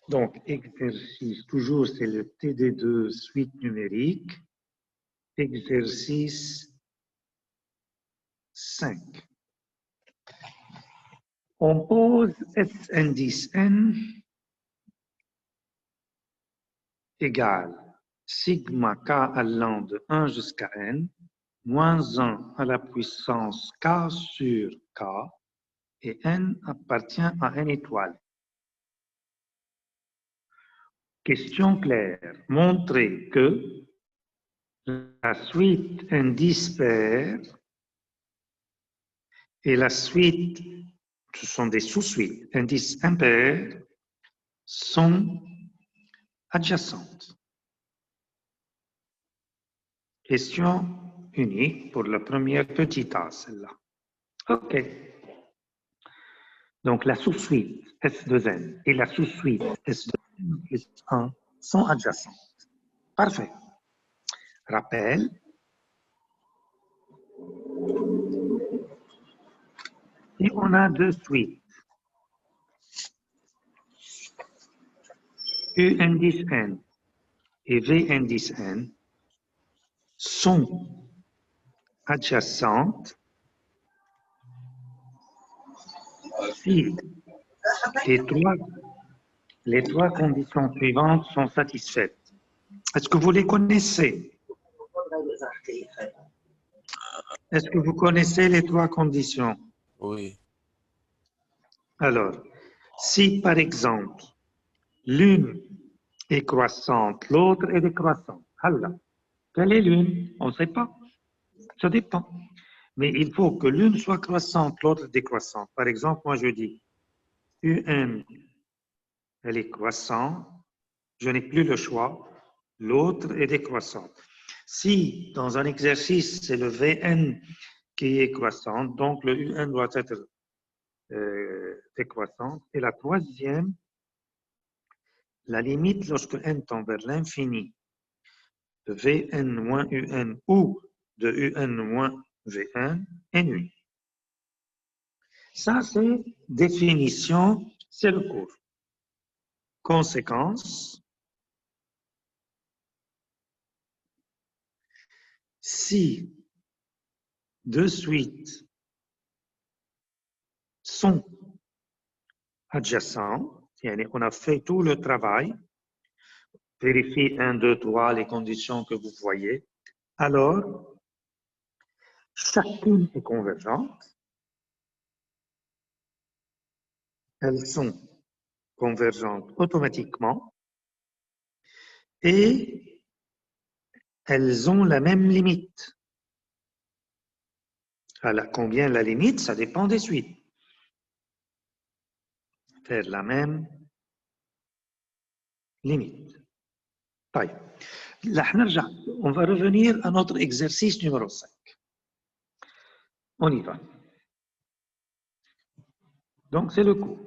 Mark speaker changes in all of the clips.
Speaker 1: Donc, exercice, toujours c'est le TD2 suite numérique. Exercice 5. On pose S indice N égale sigma K allant de 1 jusqu'à N moins 1 à la puissance K sur K et N appartient à N étoile. Question claire. Montrer que la suite indice pair et la suite, ce sont des sous-suites, indice impair, sont adjacentes. Question unique pour la première petite A, celle-là. OK. Donc, la sous-suite S2N et la sous-suite S2N plus 1 sont adjacentes. Parfait. Rappel. Et on a deux suites. U indice N et V indice N sont adjacentes si les trois conditions suivantes sont satisfaites. Est-ce que vous les connaissez? Est-ce que vous connaissez les trois conditions?
Speaker 2: Oui.
Speaker 1: Alors, si par exemple, l'une est croissante, l'autre est décroissante, alors, quelle est l'une? On ne sait pas. Ça dépend. Mais il faut que l'une soit croissante, l'autre décroissante. Par exemple, moi je dis UN, elle est croissante, je n'ai plus le choix, l'autre est décroissante. Si dans un exercice, c'est le VN qui est croissant, donc le UN doit être décroissante. Et la troisième, la limite lorsque n tend vers l'infini de Vn moins Un ou de Un moins Vn est nulle. Ça, c'est définition, c'est le cours. Conséquence, si deux suites sont adjacentes, on a fait tout le travail, vérifie 1, 2, 3, les conditions que vous voyez, alors chacune est convergente, elles sont convergentes automatiquement et elles ont la même limite. Alors, combien la limite? Ça dépend des suites. Faire la même limite. Là, on va revenir à notre exercice numéro 5. On y va. Donc, c'est le coup.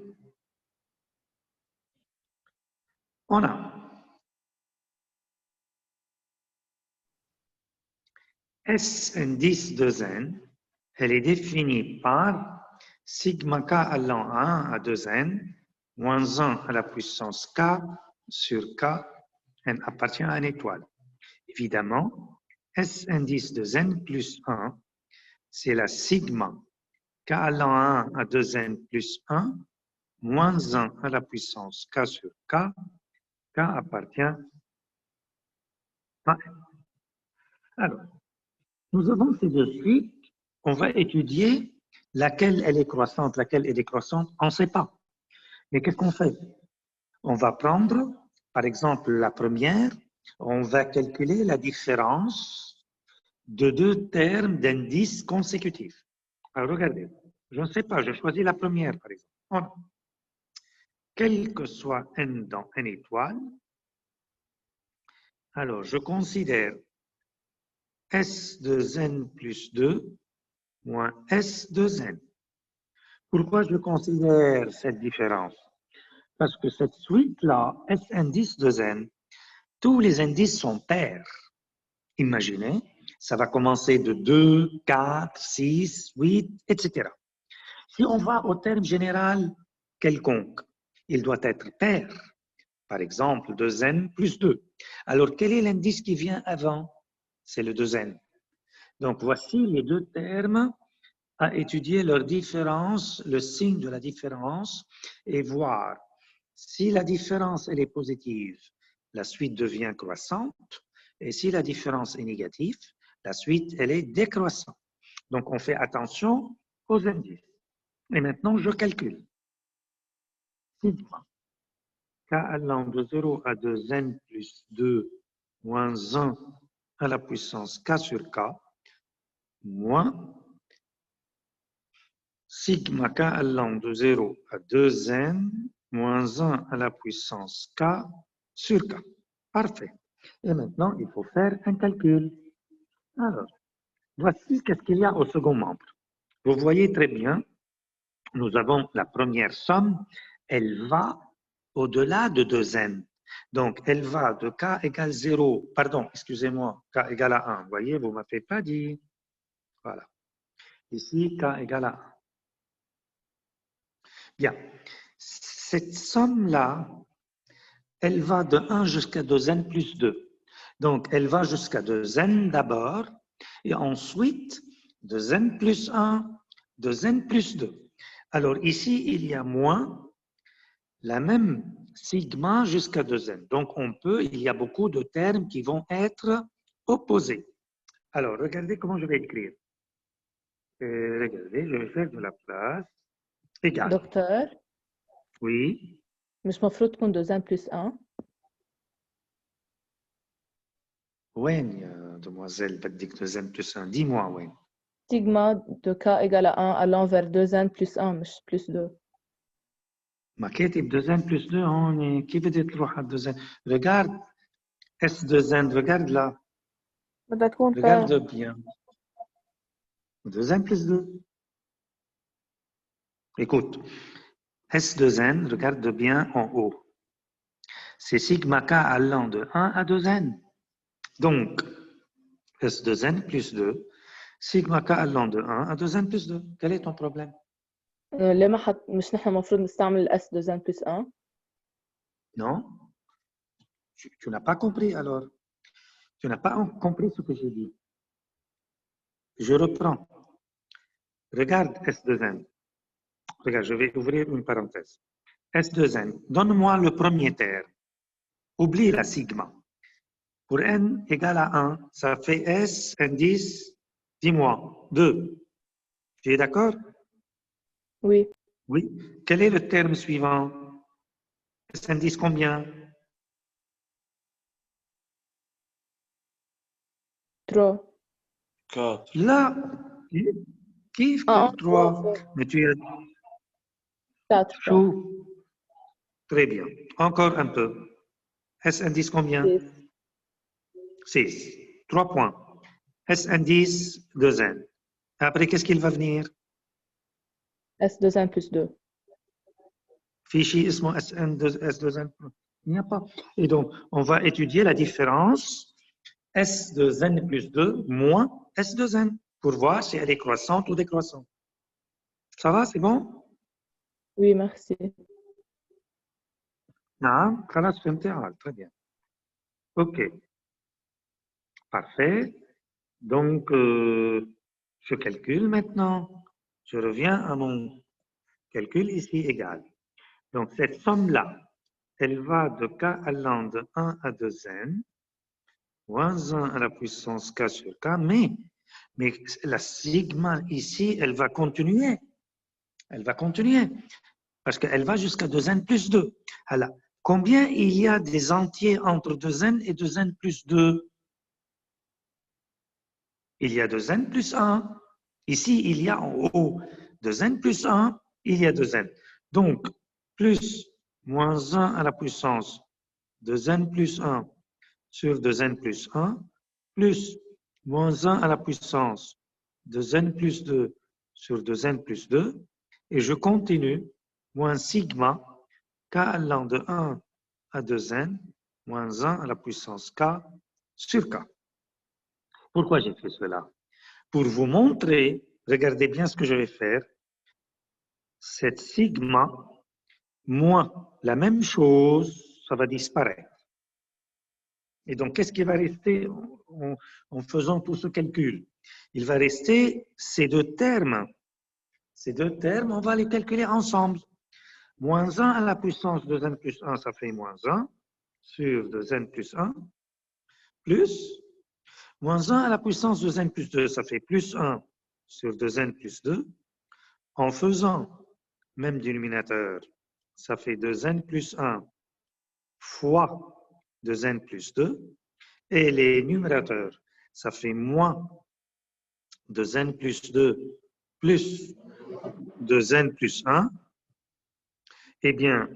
Speaker 1: On a S indice de N, elle est définie par sigma k allant 1 à 2n, moins 1 à la puissance k sur k, n appartient à une étoile. Évidemment, S indice de n plus 1, c'est la sigma k allant 1 à 2n plus 1, moins 1 à la puissance k sur k appartient à n. Alors, nous avons ces deux suites. On va étudier laquelle elle est croissante, laquelle est décroissante. On ne sait pas. Mais qu'est-ce qu'on fait? On va prendre, par exemple, la première. On va calculer la différence de deux termes d'indices consécutifs. Alors, regardez. Je ne sais pas. Je choisis la première, par exemple. Voilà. Quel que soit n dans n étoile, alors je considère S de n plus 2 moins S de n. Pourquoi je considère cette différence? Parce que cette suite-là, S indice de n, tous les indices sont pairs. Imaginez, ça va commencer de 2, 4, 6, 8, etc. Si on va au terme général quelconque, il doit être pair. Par exemple, 2n plus 2. Alors, quel est l'indice qui vient avant? C'est le 2n. Donc, voici les deux termes à étudier leur différence, le signe de la différence, et voir si la différence elle est positive, la suite devient croissante, et si la différence est négative, la suite elle est décroissante. Donc, on fait attention aux indices. Et maintenant, je calcule. Sigma k allant de 0 à 2n plus 2 moins 1 à la puissance k sur k moins sigma k allant de 0 à 2n moins 1 à la puissance k sur k. Parfait. Et maintenant, il faut faire un calcul. Alors, voici qu'est-ce qu'il y a au second membre. Vous voyez très bien, nous avons la première somme, elle va au-delà de 2n. Donc, elle va de k égale 0, pardon, excusez-moi, k égale à 1. Vous voyez, vous ne m'avez pas dit. Voilà. Ici, k égale à 1. Bien. Cette somme-là, elle va de 1 jusqu'à 2n plus 2. Donc, elle va jusqu'à 2n d'abord, et ensuite 2n plus 1, 2n plus 2. Alors, ici, il y a moins la même sigma jusqu'à 2n. Donc, il y a beaucoup de termes qui vont être opposés. Alors, regardez comment je vais écrire. Regardez, je vais faire de la place. Égal.
Speaker 2: دكتور
Speaker 1: Oui.
Speaker 2: مش مفروض تكون 2n plus 1
Speaker 1: وين يا demoiselle بدك 2n plus 1 dis-moi وين.
Speaker 2: sigma de k égale à 1 allant vers 2n plus 1 مش plus 2
Speaker 1: ما كاتب 2n plus 2 هون كيف بدي تروح على 2n regarde S2n regarde là
Speaker 2: بدها تكون k
Speaker 1: regarde bien 2n plus 2 écoute S2n regarde bien en haut c'est sigma k allant de 1 à 2n donc S2n plus 2 sigma k allant de 1 à 2n plus 2 quel est ton problème
Speaker 2: ليه ما حط مش نحن المفروض نستعمل s 2n plus 1
Speaker 1: non tu n'as pas compris alors tu n'as pas compris ce que j'ai dit je reprends regarde S2n regarde je vais ouvrir une parenthèse S2n donne-moi le premier terme oublie la sigma pour n égale à 1 ça fait S indice dis-moi 2 tu es d'accord
Speaker 2: oui
Speaker 1: oui quel est le terme suivant S indice combien
Speaker 2: 3
Speaker 3: 4.
Speaker 1: là كيف 3 mais tu es
Speaker 2: 4
Speaker 1: chaud très bien encore un peu S indice combien 6 3 points S indice 2n après qu'est-ce qu'il va venir
Speaker 2: s 2n plus 2
Speaker 1: fichier S2n il n'y a pas et donc on va étudier la différence S2n plus 2 moins S2n pour voir si elle est croissante ou décroissante. Ça va, c'est bon?
Speaker 2: oui merci
Speaker 1: Non, خلاص فهمتها très bien. OK. Parfait. Donc, je calcule maintenant. Je reviens à mon calcul ici égal. Donc, cette somme-là, elle va de k allant de 1 à 2n, moins 1 à la puissance k sur k, mais la sigma ici, elle va continuer. Elle va continuer. Parce qu'elle va jusqu'à 2n plus 2. Alors, combien il y a des entiers entre 2n et 2n plus 2? Il y a 2n plus 1. Ici, il y a en haut 2n plus 1, il y a 2n. Donc, plus moins 1 à la puissance 2n plus 1 sur 2n plus 1, plus moins 1 à la puissance 2n plus 2 sur 2n plus 2, et je continue, moins sigma k allant de 1 à 2n, moins 1 à la puissance k sur k. Pourquoi j'ai fait cela? Pour vous montrer, regardez bien ce que je vais faire, cette sigma moins la même chose ça va disparaître. Et donc, qu'est-ce qui va rester en faisant tout ce calcul? Il va rester ces deux termes. Ces deux termes, on va les calculer ensemble. Moins 1 à la puissance 2n plus 1, ça fait moins 1 sur 2n plus 1, plus moins 1 à la puissance 2n plus 2, ça fait plus 1 sur 2n plus 2. En faisant même dénominateur, ça fait 2n plus 1 fois 2n plus 2. Et les numérateurs, ça fait moins 2n plus 2 plus 2n plus 1. Eh bien,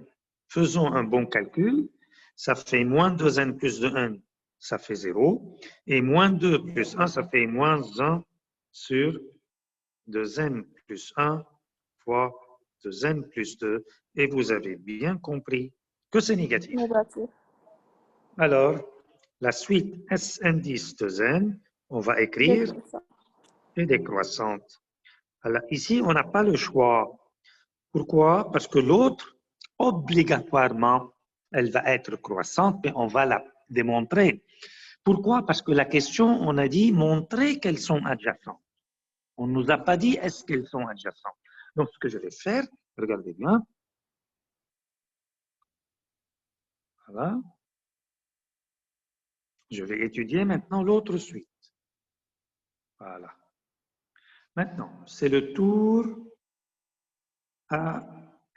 Speaker 1: faisons un bon calcul. Ça fait moins 2n plus 2n, ça fait 0. Et moins 2 plus 1, ça fait moins 1 sur 2n plus 1 fois 2n plus 2. Et vous avez bien compris que c'est négatif.
Speaker 2: Négatif.
Speaker 1: Alors, la suite S indice de n, on va écrire et décroissante. Alors, ici, on n'a pas le choix. Pourquoi? Parce que l'autre, obligatoirement, elle va être croissante, mais on va la démontrer. Pourquoi? Parce que la question, on a dit montrer qu'elles sont adjacentes. On ne nous a pas dit est-ce qu'elles sont adjacentes. Donc, ce que je vais faire, regardez bien. Voilà. Je vais étudier maintenant l'autre suite. Voilà. Maintenant, c'est le tour à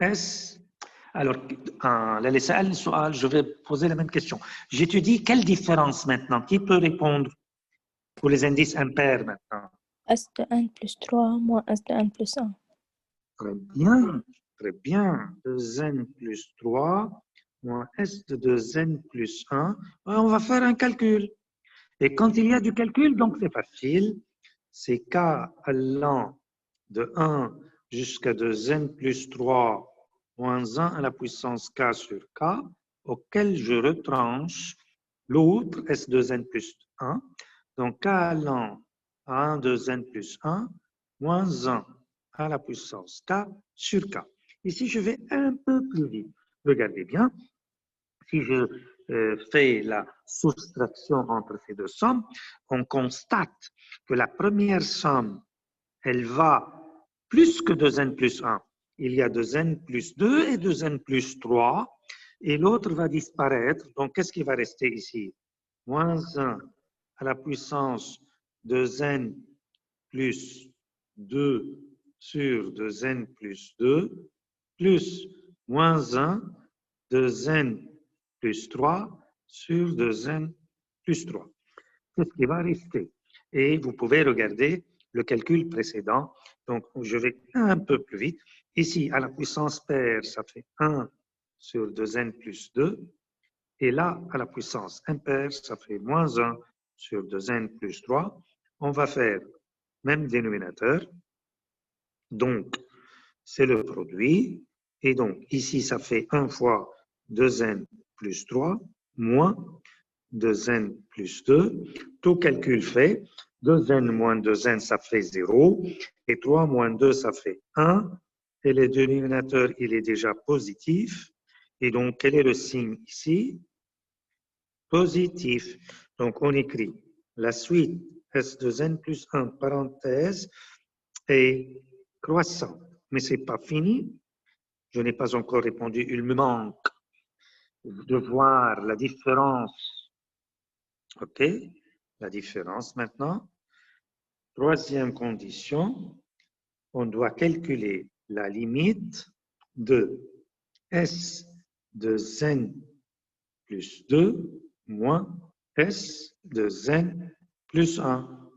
Speaker 1: S. Alors, je vais poser la même question. J'étudie quelle différence maintenant? Qui peut répondre pour les indices impairs maintenant?
Speaker 2: S de n plus 3 moins S de n plus 1.
Speaker 1: Très bien, très bien. 2n plus 3 moins S de 2n plus 1. On va faire un calcul. Et quand il y a du calcul, donc c'est facile. C'est k allant de 1 jusqu'à 2n plus 3 moins 1 à la puissance k sur k, auquel je retranche l'autre S2n plus 1. Donc k allant à 1, 2n plus 1, moins 1 à la puissance k sur k. Ici, je vais un peu plus vite. Regardez bien. Si je fais la soustraction entre ces deux sommes, on constate que la première somme, elle va plus que 2n plus 1. Il y a 2n plus 2 et 2n plus 3, et l'autre va disparaître. Donc, qu'est-ce qui va rester ici? Moins 1 à la puissance 2n plus 2 sur 2n plus 2, plus moins 1, 2n plus 3 sur 2n plus 3. C'est ce qui va rester. Et vous pouvez regarder le calcul précédent. Donc, je vais un peu plus vite. Ici, à la puissance paire, ça fait 1 sur 2n plus 2. Et là, à la puissance impaire, ça fait moins 1 sur 2n plus 3. On va faire même dénominateur. Donc, c'est le produit. Et donc, ici, ça fait 1 fois 2n plus 3 moins 2n plus 2. Tout calcul fait. 2n moins 2n, ça fait 0. Et 3 moins 2, ça fait 1. Et le dénominateur, il est déjà positif. Et donc, quel est le signe ici? Positif. Donc, on écrit la suite S2n plus 1, parenthèse, est croissant. Mais ce n'est pas fini. Je n'ai pas encore répondu. Il me manque de voir la différence. OK? La différence maintenant. Troisième condition, on doit calculer la limite de S de n plus 2 moins S de n plus 1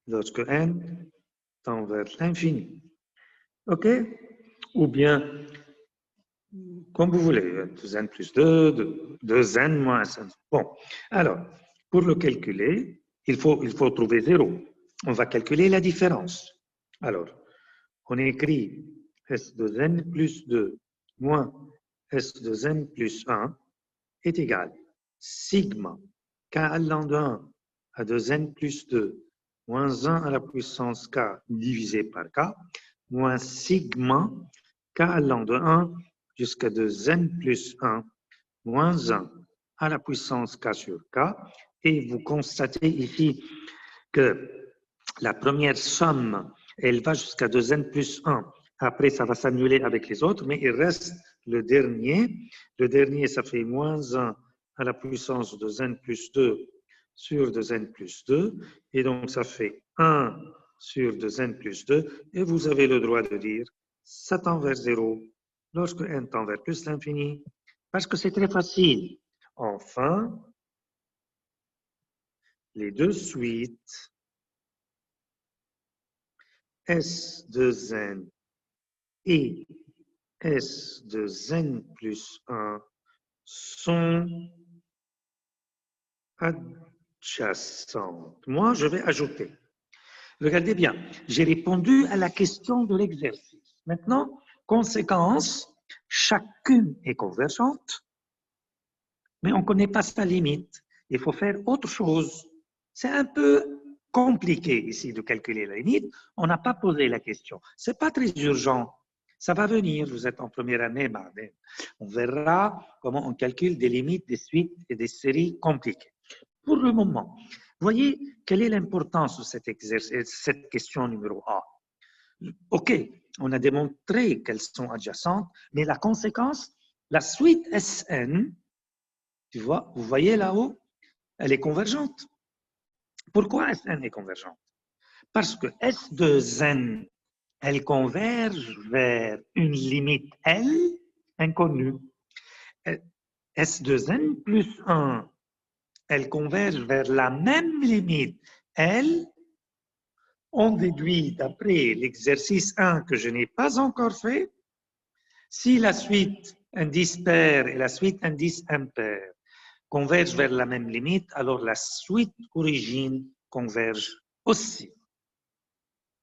Speaker 1: lorsque n tend vers l'infini. OK? Ou bien, comme vous voulez, 2n plus 2, 2n moins n. Bon, alors, pour le calculer, il faut trouver 0. On va calculer la différence. Alors, on écrit S de n plus 2 moins S de n plus 1 est égal sigma k allant de 1 à 2n plus 2 moins 1 à la puissance k divisé par k moins sigma k allant de 1 jusqu'à 2n plus 1 moins 1 à la puissance k sur k. Et vous constatez ici que la première somme, elle va jusqu'à 2n plus 1. Après, ça va s'annuler avec les autres, mais il reste le dernier. Le dernier, ça fait moins 1 à la puissance de n plus 2 sur 2n plus 2. Et donc, ça fait 1 sur 2n plus 2. Et vous avez le droit de dire ça tend vers 0 lorsque n tend vers plus l'infini. Parce que c'est très facile. Enfin, les deux suites S de n et S de n plus 1 sont adjacentes. Moi, je vais ajouter. Regardez bien, j'ai répondu à la question de l'exercice. Maintenant, conséquence, chacune est convergente, mais on ne connaît pas sa limite. Il faut faire autre chose. C'est un peu compliqué ici de calculer la limite. On n'a pas posé la question. Ce n'est pas très urgent. Ça va venir, vous êtes en première année, on verra comment on calcule des limites, des suites et des séries compliquées. Pour le moment, voyez quelle est l'importance de cette question numéro A. OK, on a démontré qu'elles sont adjacentes, mais la conséquence, la suite Sn, tu vois, vous voyez là-haut, elle est convergente. Pourquoi Sn est convergente? Parce que S de n, elle converge vers une limite L inconnue. S de n plus 1, elle converge vers la même limite L. On déduit d'après l'exercice 1 que je n'ai pas encore fait, si la suite indice pair et la suite indice impair convergent vers la même limite, alors la suite origine converge aussi.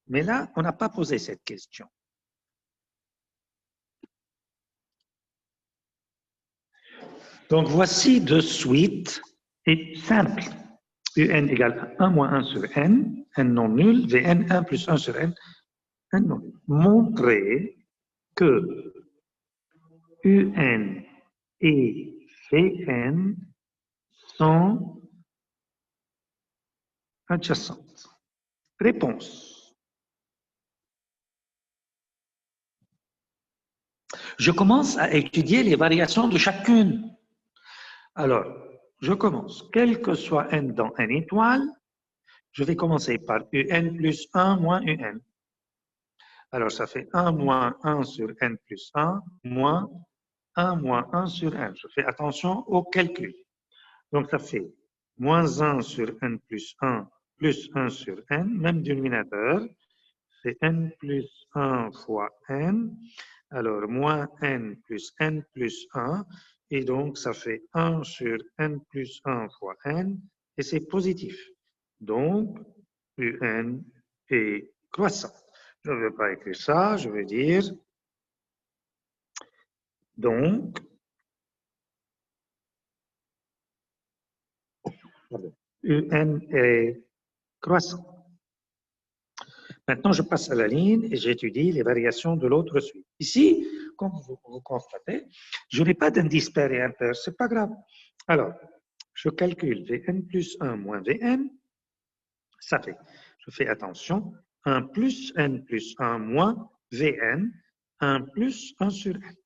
Speaker 1: Mais là, on n'a pas posé cette question. Donc, voici deux suites et simples. Un égale 1 moins 1 sur n, n non nul, Vn 1 plus 1 sur n, n non nul. Montrer que Un et Vn sont adjacentes. Réponse. Je commence à étudier les variations de chacune. Alors, je commence. Quel que soit n dans n étoile, je vais commencer par un plus 1 moins un. Alors, ça fait 1 moins 1 sur n plus 1 moins 1 moins 1 sur n. Je fais attention au calcul. Donc, ça fait moins 1 sur n plus 1 plus 1 sur n, même dénominateur, c'est n plus 1 fois n. Alors, moins n plus 1, et donc ça fait 1 sur n plus 1 fois n, et c'est positif. Donc, un est croissant. Je ne vais pas écrire ça, je vais dire, donc, un est croissant. Maintenant, je passe à la ligne et j'étudie les variations de l'autre suite. Ici, comme vous constatez, je n'ai pas d'indice pair et impair, ce n'est pas grave. Alors, je calcule Vn plus 1 moins Vn, ça fait, je fais attention, 1 plus n plus 1 moins Vn, 1 plus 1 sur n.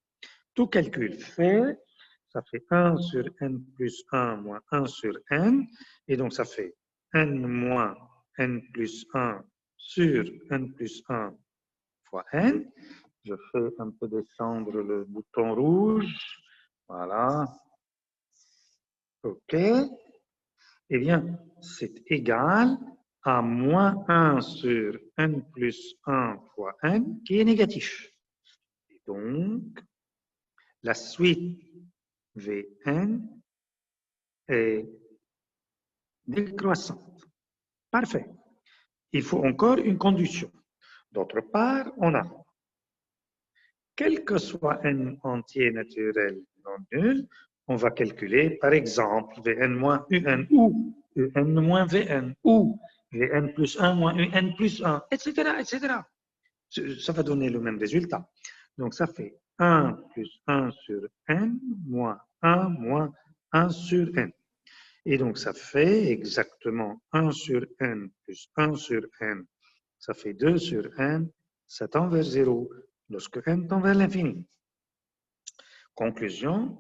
Speaker 1: Tout calcul fait, ça fait 1 sur n plus 1 moins 1 sur n, et donc ça fait n moins n plus 1 sur n plus 1 fois n. Je fais un peu descendre le bouton rouge. Voilà. OK. Eh bien, c'est égal à moins 1 sur n plus 1 fois n, qui est négatif. Et donc, la suite Vn est décroissante. Parfait. Il faut encore une condition. D'autre part, on a, quel que soit n entier naturel non nul, on va calculer, par exemple, Vn moins Un ou Un moins Vn ou Vn plus 1 moins Un plus 1, etc., etc. Ça va donner le même résultat. Donc, ça fait 1 plus 1 sur n moins 1 moins 1 sur n. Et donc, ça fait exactement 1 sur n plus 1 sur n. Ça fait 2 sur n, ça tend vers 0 lorsque n tend vers l'infini. Conclusion,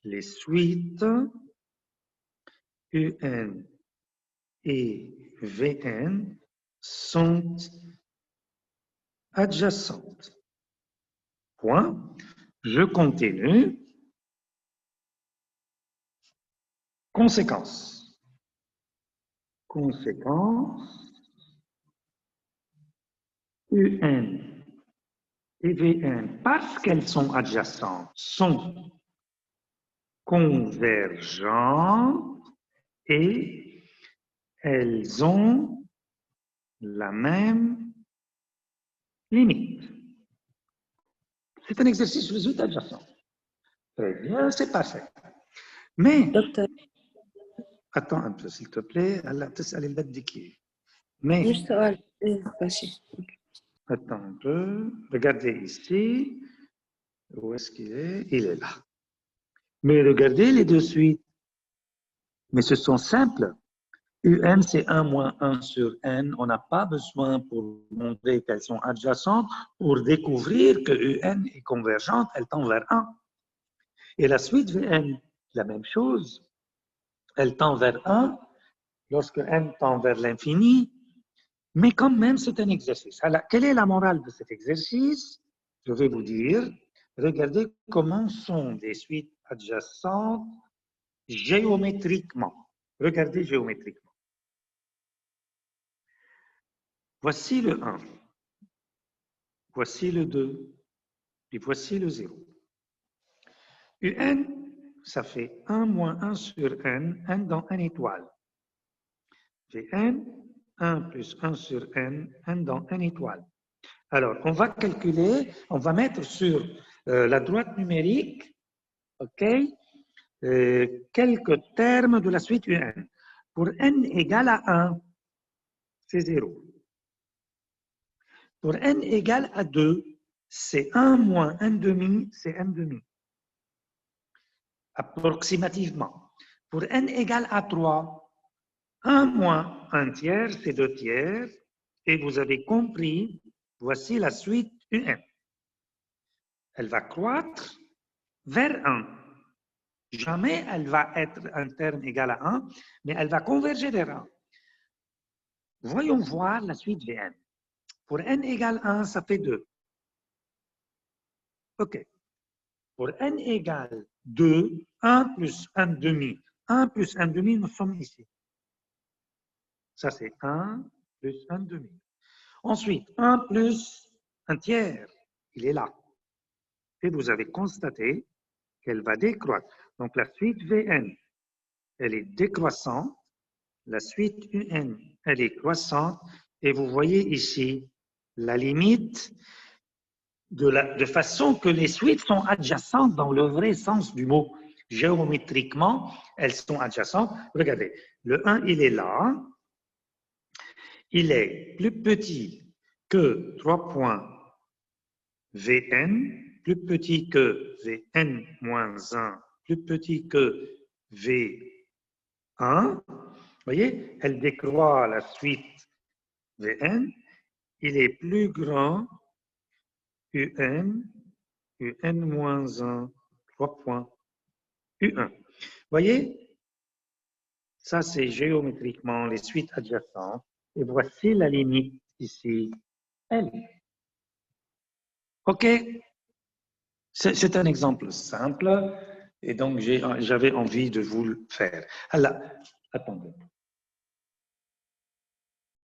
Speaker 1: les suites un et vn sont adjacentes. Point. Je continue. Conséquence. Conséquence. Un et vn, parce qu'elles sont adjacentes, sont convergentes et elles ont la même limite. C'est un exercice sur les suites adjacentes. Très bien, c'est parfait. Mais,
Speaker 3: دكتور
Speaker 1: attends un peu s'il te plaît, هلا بتسأل اللي بدك إياه. Mais,
Speaker 3: مش سؤال ماشي
Speaker 1: attends un peu, regardez ici, où est-ce qu'il est? Il est là. Mais regardez les deux suites. Mais ce sont simples. Un, c'est 1 moins 1 sur n. On n'a pas besoin pour montrer qu'elles sont adjacentes, pour découvrir que un est convergente, elle tend vers 1. Et la suite Vn, la même chose. Elle tend vers 1 lorsque n tend vers l'infini. Mais quand même, c'est un exercice. Alors, quelle est la morale de cet exercice? Je vais vous dire, regardez comment sont des suites adjacentes géométriquement. Regardez géométriquement. Voici le 1. Voici le 2. Et voici le 0. Un, ça fait 1 moins 1 sur n dans n étoile. Vn, 1 plus 1 sur n dans n étoile. Alors, on va calculer, on va mettre sur la droite numérique, OK, quelques termes de la suite un. Pour n égale à 1, c'est 0. Pour n égale à 2, c'est 1 moins 1 demi, c'est 1 demi. Approximativement. Pour n égale à 3, 1 moins 1 tiers, c'est 2 tiers. Et vous avez compris, voici la suite un. Elle va croître vers 1. Jamais elle va être un terme égal à 1, mais elle va converger vers 1. Voyons voir la suite Vn. Pour n égale 1, ça fait 2. OK. Pour n égale 2, 1 plus 1 demi. 1 plus 1 demi, nous sommes ici. Ça, c'est 1 plus 1 demi. Ensuite, 1 plus 1 tiers, il est là. Et vous avez constaté qu'elle va décroître. Donc, la suite Vn, elle est décroissante. La suite Un, elle est croissante. Et vous voyez ici la limite de façon que les suites sont adjacentes dans le vrai sens du mot. Géométriquement, elles sont adjacentes. Regardez, le 1, il est là. Il est plus petit que 3 points Vn, plus petit que Vn moins 1, plus petit que V1. Vous voyez, elle décroît la suite Vn. Il est plus grand Un, Un moins 1, 3 points, Un. Vous voyez, ça c'est géométriquement les suites adjacentes. Et voici la limite ici, L. OK? C'est un exemple simple. Et donc, j'avais envie de vous le faire. Alors, attendez.